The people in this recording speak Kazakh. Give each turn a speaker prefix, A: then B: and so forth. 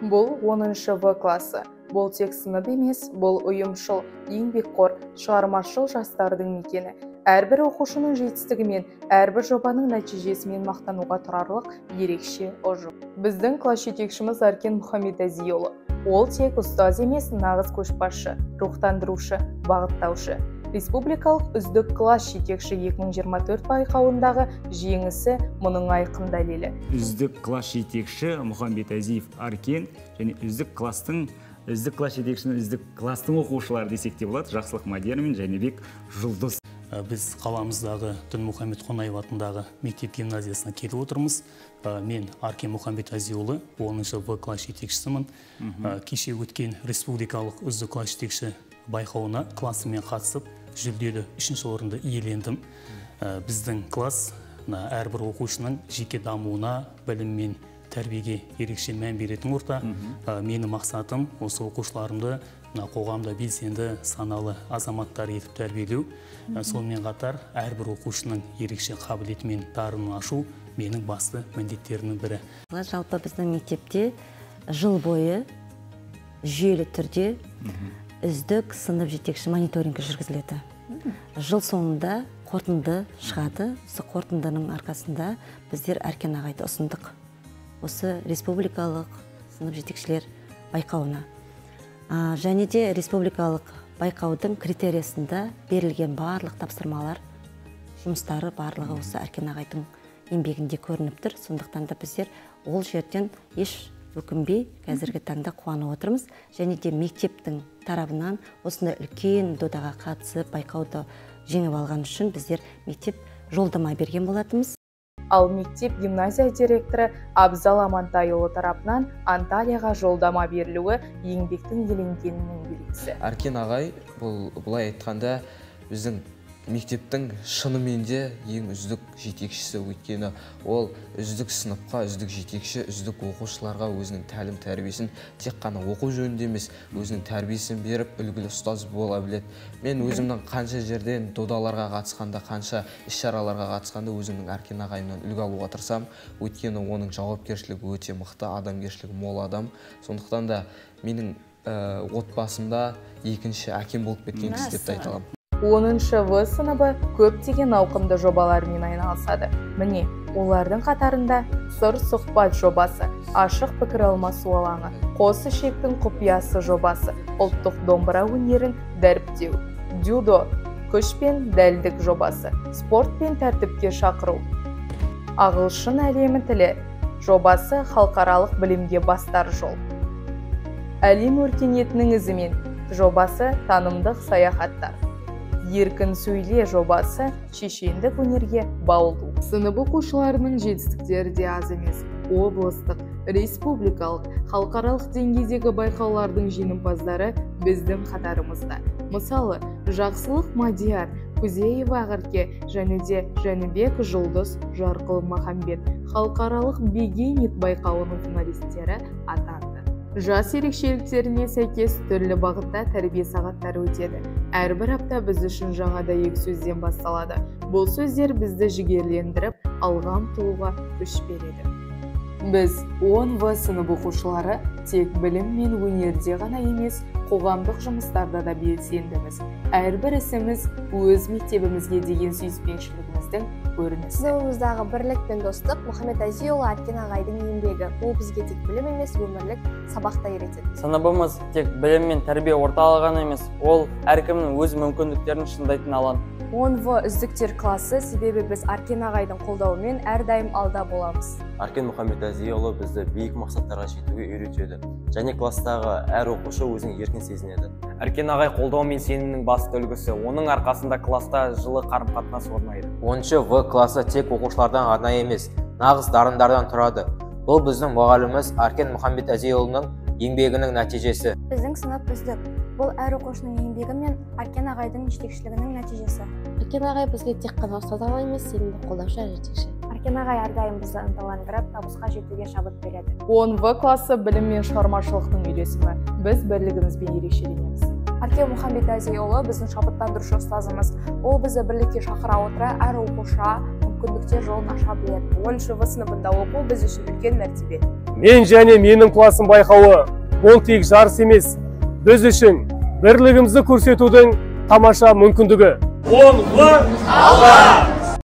A: Бұл 10-шы В классы. Бұл тек сынып емес, бұл ұйымшыл, еңбекқор, шығармашыл жастардың мекені. Әрбір оқушының жетістігі мен әрбір жобаның нәтижесімен мақтануға тұрарлық ерекше ұжым. Біздің класс жетекшіміз Аркен Мұхамбетәзиұлы. Ол тек ұстаз емес, нағыз көшбасшы, рухтандырушы, бағыттаушы. Республикалық үздік класс жетекші 2024 байқауындағы жеңісі мұның айқын дәлелі.
B: Үздік класс жетекші Мұхамбетәзиев Аркен және үздік класс жетекшінің үздік класстың оқушылары десек те болады. Жақсылық Мадиярмен Жәнібек Жұлдыз.
C: Біз қаламыздағы Дінмұхамбет Қонаев атындағы мектеп гимназиясына келіп отырмыз. Мен Аркен Мұхамбетәзиұлы, 10-шы В класс жетекшісімін. Кеше өткен республикалық үздік класс жетекші байқауына классымен қатысып, жүлделі 3-ші орынды иелендім. Біздің класс әрбір оқушының жеке дамуына, білім мен тәрбиеге ерекше мән беретін орта. Менің мақсатым осы оқушыларымды қоғамда белсенді, саналы азаматтар етіп тәрбиелеу. Сонымен қатар әрбір оқушының ерекше қабілеті мен дарынын ашу менің басты міндеттерімнің бірі.
D: Жалпы біздің мектепте жыл бойы жүйелі түрде үздік сынып жетекші мониторингі жүргізіледі. Жыл соңында қорытынды шығады. Осы қорытындының арқасында біздер Аркен ағайды ұсындық осы республикалық сынып жетекшілер байқауына. Және де республикалық байқаудың критериясында берілген барлық тапсырмалар, жұмыстары барлығы осы Аркен ағайдың еңбегінде көрініп тұр. Сондықтан да біздер ол жерден еш өкінбей қазіргі таңда қуанып отырмыз. Және де мектептің тарабынан осындай үлкен додаға қатысып байқауды жеңіп алған үшін біздер мектеп жолдама берген болатынбыз.
A: Ал мектеп гимназия директоры Абзал Амантайұлы тарапынан Анталияға жолдама берілуі еңбектің еленгенінің белгісі.
E: Аркен ағай бұлай айтқанда біздің мектептің шынымен де ең үздік жетекшісі, өйткені ол үздік сыныпқа, үздік жетекші, үздік оқушыларға өзінің тәлім тәрбиесін тек қана оқу жөнінде емес, өзінің тәрбиесін беріп, үлгілі ұстаз бола біледі. Мен өзімнің қанша жерден додаларға қатысқанда, қанша іс-шараларға қатысқанда өзімнің Аркен ағайымнан үлгі алуға тырысамын, өйткені оның жауапкершілігі өте мықты, адамгершілігі мол адам. Сондықтан да менің отбасымда екінші әкем болып кеткен кісі деп айта аламын.
A: 10-шы В сыныбы көптеген ауқымды жобалармен айналысады. Міне, олардың қатарында сыр сұхбат жобасы, ашық пікір алмасу алаңы, қос ішектің құпиясы жобасы, ұлттық домбыра өнерін дәріптеу, дюдо, күш пен дәлдік жобасы, спорт пен тәртіпке шақыру, ағылшын әлемі тілі жобасы, халықаралық білімге бастар жол, әлем өркениетінің ізімен жобасы, танымдық саяхаттар, еркін сөйле жобасы, шешендік өнерге баулу. Сынып оқушыларының жетістіктері де аз емес. Облыстық, республикалық, халықаралық деңгейдегі байқаулардың жеңімпаздары біздің қатарымызда. Мысалы, Жақсылық Мадияр, Күзеева Ақерке және де Жәнібек Жұлдыз Жарқыл Махамбет халықаралық Бегенет байқауының финалистері атанды. Жас ерекшеліктеріне сәйкес түрлі бағытта тәрбие сағаттары өтеді. Әрбір апта біз үшін жаңа дәйек сөзден басталады. Бұл сөздер бізді жігерлендіріп, алға ұмтылуға күш береді. Біз 10 В сынып оқушылары тек білім мен өнерде ғана емес, қоғамдық жұмыстарда да белсендіміз. Әрбір ісіміз өз мектебімізге деген сүйіспеншілігіміздің көрінісі.
F: Сыныбымыздағы бірлік пен достық Мұхамбетәзиұлы Аркен ағайдың еңбегі. Ол бізге тек білім емес, өмірлік сабақта үйретеді.
G: Сыныбымыз тек білім мен тәрбие орталығы емес, ол әркімнің өз мүмкіндіктерін шыңдайтын алаң.
F: 10 В үздіктер классы, себебі біз Аркен ағайдың қолдауымен әрдайым алда боламыз.
H: Аркен Мұхамбетәзиұлы бізді биік мақсаттарға жетуге үйретеді, және кластағы әр оқушы өзін еркін сезінеді.
I: Аркен ағай қолдау мен сенімнің басты үлгісі. Оның арқасында класста жылы қарым-қатынас орнайды.
J: 10-шы В классы тек оқушылардан ғана емес, нағыз дарындардан тұрады. Бұл біздің мұғаліміміз Аркен Мұхамбетәзиұлының еңбегінің нәтижесі.
F: Біздің сынып үздік. Бұл әр оқушының еңбегі мен Аркен ағайдың жетекшілігінің нәтижесі.
K: Аркен ағай бізге тек қана ұстаз ғана емес, сенімді қолдаушы жетекші.
F: Аркен ағай әрдайым бізді ынталандырып, табысқа жетуге шабыт береді.
A: 10 В классы білім мен шығармашылықтың үйлесімі. Біз бірлігімізбен ерекшеленеміз.
F: Аркен Мұхамбетәзиұлы біздің шабыттандырушы ұстазымыз. Ол бізді бірлікке шақыра отыра, әр оқушыға мүмкіндіктер жолын аша біледі.
L: 10-шы В сыныбында оқу біз үшін үлкен мәртебе. мен және менің классым байқауы бұл тек жарыс емес, біз үшін бірлігімізді көрсетудің тамаша мүмкіндігі. 10 алға!